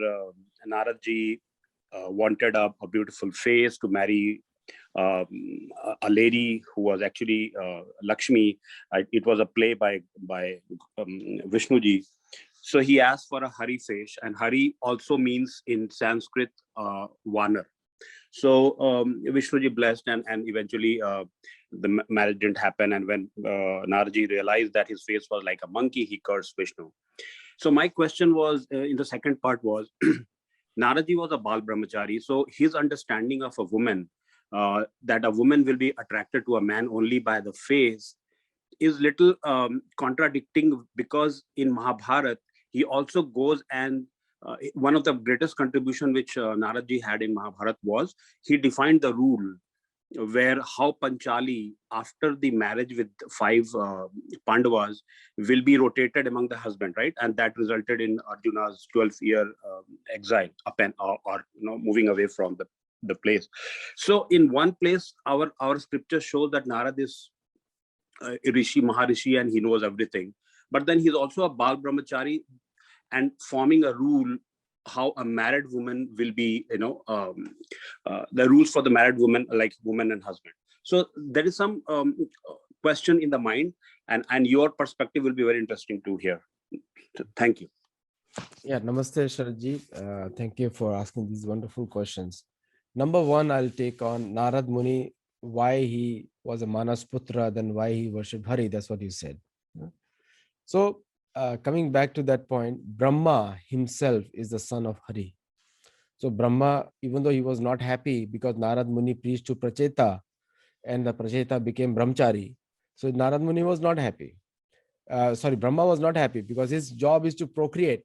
Narad ji wanted a beautiful face to marry a lady who was actually Lakshmi. It was a play by Vishnu ji. So he asked for a Hari face, and Hari also means in Sanskrit Vanar. So Vishnu ji blessed, and eventually the marriage didn't happen. And when Narad ji realized that his face was like a monkey, he cursed Vishnu. So my question was, in the second part was, Narad ji was a Bal Brahmachari. So his understanding of a woman, that a woman will be attracted to a man only by the face, is little contradicting, because in Mahabharata, he also goes and one of the greatest contribution which Narad ji had in Mahabharata was he defined the rule where how Panchali, after the marriage with five Pandavas, will be rotated among the husband, right? And that resulted in Arjuna's 12-year exile, or moving away from the place. So in one place, our scripture shows that Narada is a rishi, maharishi, and he knows everything. But then he's also a Bal Brahmachari and forming a rule how a married woman will be, the rules for the married woman, like woman and husband. So there is some question in the mind, and your perspective will be very interesting to hear. Thank you. Yeah, namaste, Sharadji. Thank you for asking these wonderful questions. Number one, I'll take on Narad Muni, why he was a Manas Putra, then why he worshipped Hari. That's what you said. So, coming back to that point, Brahma himself is the son of Hari. So, Brahma, even though he was not happy because Narad Muni preached to Pracheta and the Pracheta became Brahmachari, so Narad Muni was not happy. Brahma was not happy because his job is to procreate.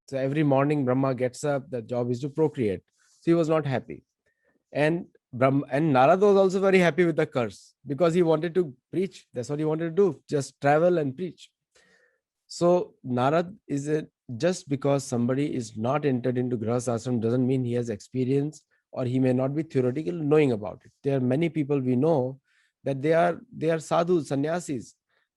So every morning Brahma gets up, the job is to procreate. So he was not happy. And Narada was also very happy with the curse because he wanted to preach. That's what he wanted to do, just travel and preach. So Narad just because somebody is not entered into Grihastha ashram doesn't mean he has experience, or he may not be theoretical knowing about it. There are many people we know that they are sadhus, sannyasis,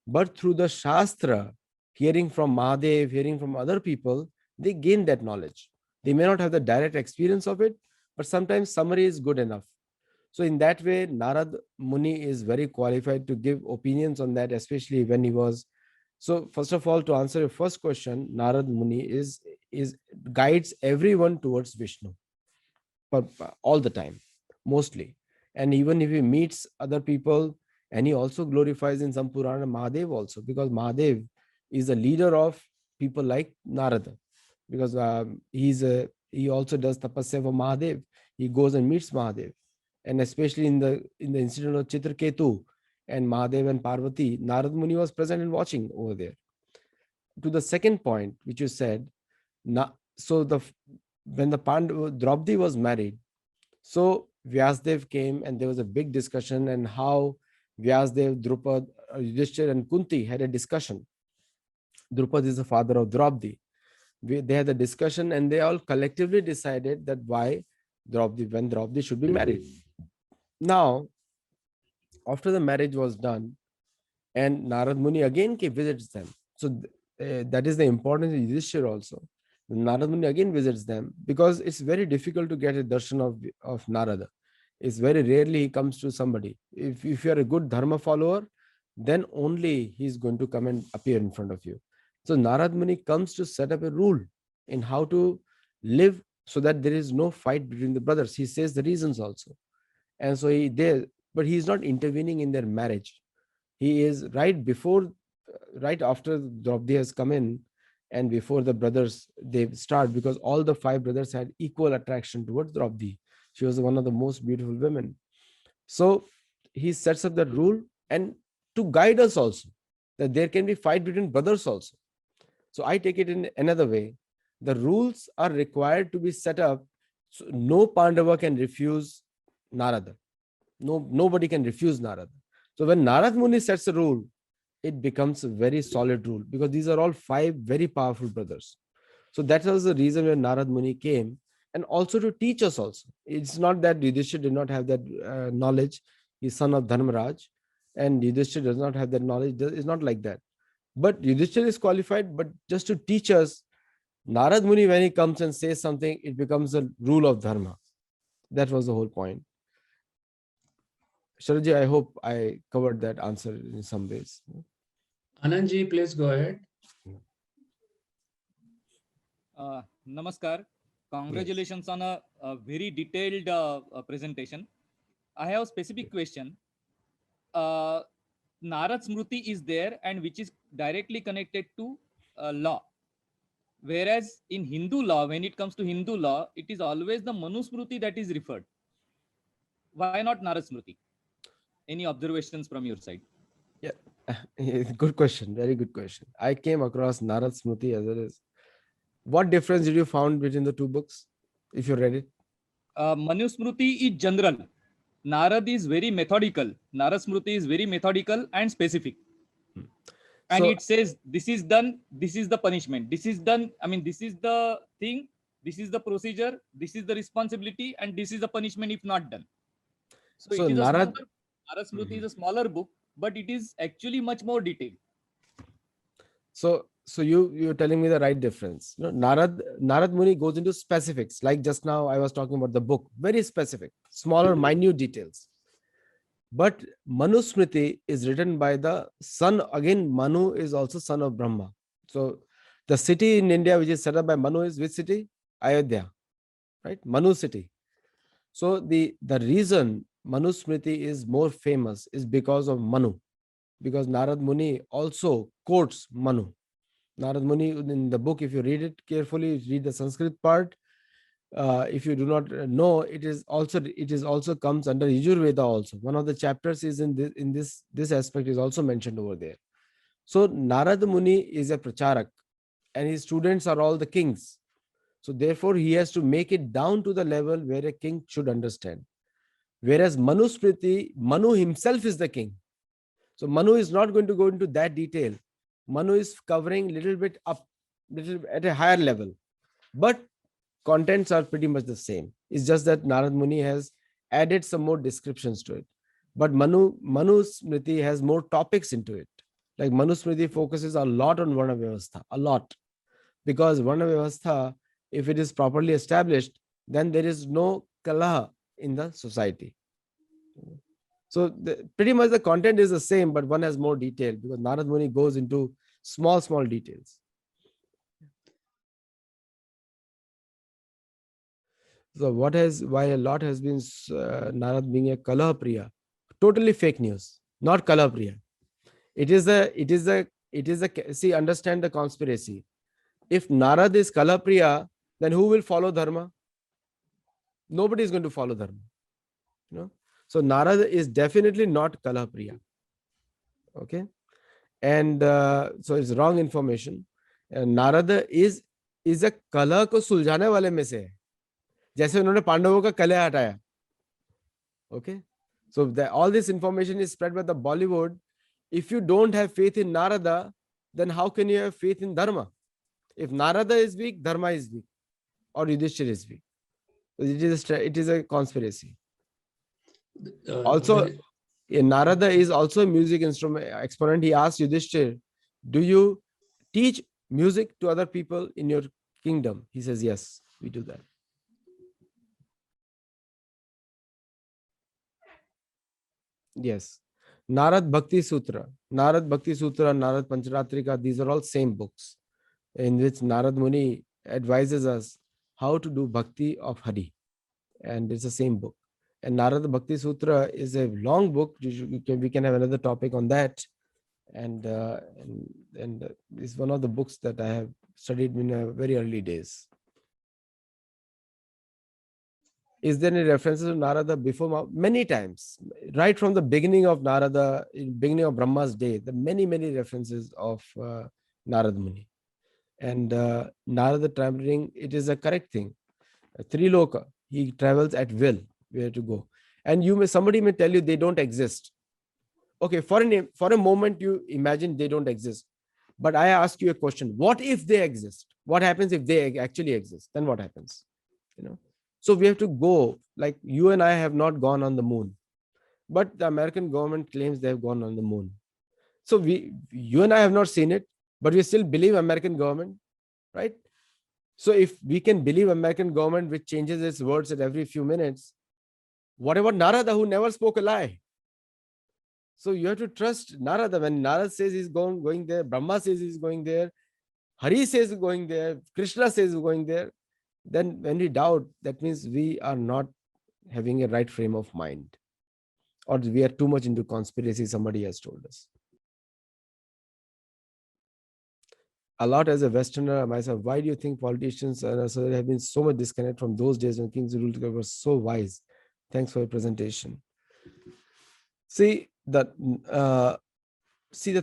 but through the Shastra, hearing from Mahadev, hearing from other people, they gain that knowledge. They may not have the direct experience of it, but sometimes summary is good enough. So in that way, Narad Muni is very qualified to give opinions on that, especially when he was. So first of all, to answer your first question, Narad Muni is guides everyone towards Vishnu, but all the time, mostly. And even if he meets other people, and he also glorifies in some Purana Mahadev also, because Mahadev is the leader of people like Narada, because he also does tapasya for Mahadev. He goes and meets Mahadev, and especially in the incident of Chitraketu and Mahadev and Parvati, Narad Muni was present and watching over there. To the second point, which you said, when the Draupadi was married, so Vyasdev came and there was a big discussion, and how Vyasdev, Drupad, Yudhishthir and Kunti had a discussion. Drupad is the father of Draupadi. They had a discussion and they all collectively decided that when Draupadi should be married. Now, after the marriage was done, and Narad Muni again visits them. So that is the importance of Yudhishthir also. Narad Muni again visits them because it's very difficult to get a darshan of Narada. It's very rarely he comes to somebody. If you are a good dharma follower, then only he's going to come and appear in front of you. So Narad Muni comes to set up a rule in how to live so that there is no fight between the brothers. He says the reasons also. And so but he is not intervening in their marriage. He is right after Draupadi has come in, and before the brothers they start, because all the five brothers had equal attraction towards Draupadi. She was one of the most beautiful women. So he sets up that rule, and to guide us also, that there can be fight between brothers also. So I take it in another way. The rules are required to be set up, so no Pandava can refuse Narada. Nobody can refuse Narada. So when Narad Muni sets a rule, it becomes a very solid rule, because these are all five very powerful brothers. So that was the reason when Narad Muni came, and also to teach us also. It's not that Yudhishthir did not have that knowledge. He's son of Dharmaraj, and Yudhishthir does not have that knowledge. It's not like that. But Yudhishthir is qualified, but just to teach us, Narad Muni, when he comes and says something, it becomes a rule of dharma. That was the whole point. Sharaji, I hope I covered that answer in some ways. Anandji, please go ahead. Namaskar. Congratulations on a very detailed presentation. I have a specific question. Narad Smriti is there, and which is directly connected to law. Whereas in Hindu law, when it comes to Hindu law, it is always the Manu Smriti that is referred. Why not Narad Smriti? Any observations from your side? Yeah, good question. Very good question. I came across Narad Smriti as it is. What difference did you find between the two books, if you read it? Manu Smriti is general. Narad is very methodical. Narad Smriti is very methodical and specific. And So- it says, this is done, this is the punishment. This is done, I mean, this is the thing, this is the procedure, this is the responsibility, and this is the punishment if not done. So, So it is Narad- Narad Smriti is a smaller book, but it is actually much more detailed. So you're telling me the right difference. You know, Narad Muni goes into specifics. Like just now, I was talking about the book, very specific, smaller, minute details. But Manusmriti is written by the son. Again, Manu is also son of Brahma. So the city in India which is set up by Manu is which city? Ayodhya, right? Manu city. So the reason Manusmriti is more famous is because of Manu, because Narad Muni also quotes Manu. Narad Muni in the book, if you read it carefully, read the Sanskrit part. If you do not know, it is also comes under Yajurveda also. One of the chapters is in this aspect is also mentioned over there. So Narada Muni is a pracharak, and his students are all the kings. So therefore, he has to make it down to the level where a king should understand. Whereas Manusmriti, Manu himself is the king. So Manu is not going to go into that detail. Manu is covering little bit up, little at a higher level, but contents are pretty much the same. It's just that Narad Muni has added some more descriptions to it. But Manusmriti has more topics into it. Like Manusmriti focuses a lot on Varna Vyavastha, a lot. Because Varna Vyavastha, if it is properly established, then there is no kalaha in the society. So pretty much the content is the same, but one has more detail because Narad Muni goes into small details. So why a lot has been Narad being a Kalaha Priya? Totally fake news, not Kalaha Priya. See, understand the conspiracy. If Narad is Kalaha Priya, then who will follow Dharma? Nobody is going to follow Dharma. You know? So Narada is definitely not Kalaha Priya. Okay. And so it's wrong information. And Narada is a Kalaha ko सुलझाने वाले में से है. जैसे उन्होंने पांडवों का कलह हटाया. Okay. So all this information is spread by the Bollywood. If you don't have faith in Narada, then how can you have faith in Dharma? If Narada is weak, Dharma is weak, or Yudhishthir is weak. It is a conspiracy. Also, Narada is also a music instrument exponent. He asked Yudhishthir, do you teach music to other people in your kingdom? He says, yes, we do that. Yes. Narad Bhakti Sutra, Narad Pancharatrika, these are all same books in which Narad Muni advises us how to do bhakti of Hari. And it's the same book. And Narada Bhakti Sutra is a long book. We can have another topic on that. And it's one of the books that I have studied in very early days. Is there any references to Narada before? Many times, right from the beginning of Narada, beginning of Brahma's day, the many references of Narada Muni. And Narada traveling, it is a correct thing. Triloka, he travels at will where to go. And somebody may tell you they don't exist. Okay, for a moment you imagine they don't exist. But I ask you a question: what if they exist? What happens if they actually exist? Then what happens? So we have to go. Like you and I have not gone on the moon, but the American government claims they have gone on the moon. So you and I have not seen it, but we still believe American government, right? So if we can believe American government, which changes its words at every few minutes, what about Narada, who never spoke a lie? So you have to trust Narada. When Narada says he's going there, Brahma says he's going there, Hari says he's going there, Krishna says he's going there, then when we doubt, that means we are not having a right frame of mind, or we are too much into conspiracy, somebody has told us. A lot as a Westerner myself, why do you think politicians have been so much disconnect from those days when kings ruled together were so wise? Thanks for your presentation. See, the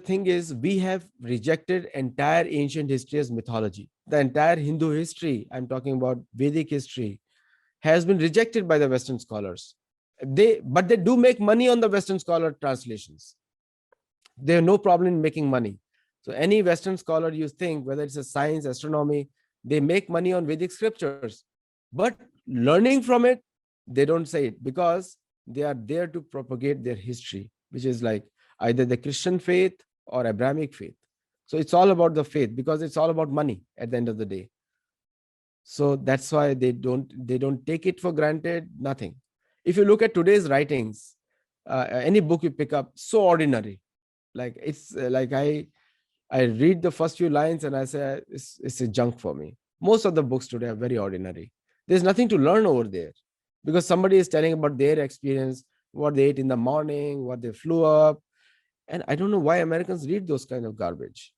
thing is, we have rejected entire ancient history as mythology. The entire Hindu history, I'm talking about Vedic history, has been rejected by the Western scholars But they do make money on the Western scholar translations. They have no problem in making money. So any Western scholar you think, whether it's a science, astronomy, they make money on Vedic scriptures. But learning from it, they don't say it, because they are there to propagate their history, which is like either the Christian faith or Abrahamic faith. So it's all about the faith, because it's all about money at the end of the day. So that's why they don't take it for granted, nothing. If you look at today's writings, any book you pick up, so ordinary. Like it's like I read the first few lines and I say it's a junk for me. Most of the books today are very ordinary. There's nothing to learn over there, because somebody is telling about their experience, what they ate in the morning, what they flew up. And I don't know why Americans read those kind of garbage.